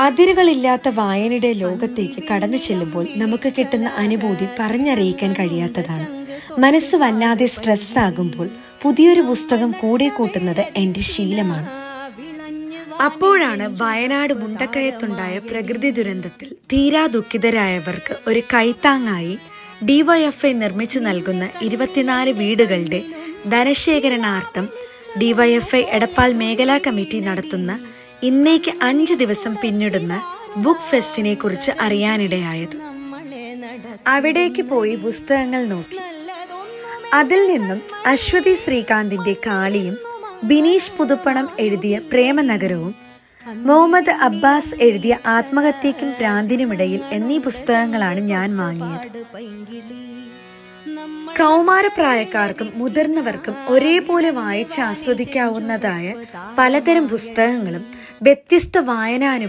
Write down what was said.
അതിരുകളില്ലാത്ത വായനയുടെ ലോകത്തേക്ക് കടന്നു ചെല്ലുമ്പോൾ നമുക്ക് കിട്ടുന്ന അനുഭൂതി പറഞ്ഞറിയിക്കാൻ കഴിയാത്തതാണ്. മനസ്സ് വല്ലാതെ സ്ട്രെസ് ആകുമ്പോൾ പുതിയൊരു പുസ്തകം കൂടെ കൂട്ടുന്നത് എൻ്റെ ശീലമാണ്. അപ്പോഴാണ് വയനാട് മുണ്ടക്കയത്തുണ്ടായ പ്രകൃതി ദുരന്തത്തിൽ തീരാ ദുഃഖിതരായവർക്ക് ഒരു കൈത്താങ്ങായി DYFI നിർമ്മിച്ചു നൽകുന്ന 24 വീടുകളുടെ ധനശേഖരണാർത്ഥം DYFI എടപ്പാൾ മേഖലാ കമ്മിറ്റി നടത്തുന്ന ഇന്നേക്ക് 5 ദിവസം പിന്നിടുന്ന ബുക്ക് ഫെസ്റ്റിനെ കുറിച്ച് അറിയാനിടയായത്. അവിടേക്ക് പോയി പുസ്തകങ്ങൾ നോക്കി. അതിൽ നിന്നും അശ്വതി ശ്രീകാന്തിന്റെ കാളിയും, ബിനീഷ് പുതുപ്പണം എഴുതിയ പ്രേമനഗരവും, മുഹമ്മദ് അബ്ബാസ് എഴുതിയ ആത്മഹത്യയ്ക്കും ഭ്രാന്തിനുമിടയിൽ എന്നീ പുസ്തകങ്ങളാണ് ഞാൻ വാങ്ങിയത്. കൗമാരപ്രായക്കാർക്കും മുതിർന്നവർക്കും ഒരേപോലെ വായിച്ച് ആസ്വദിക്കാവുന്നതായ പലതരം പുസ്തകങ്ങളും വ്യത്യസ്ത വായനാനുഭവങ്ങളും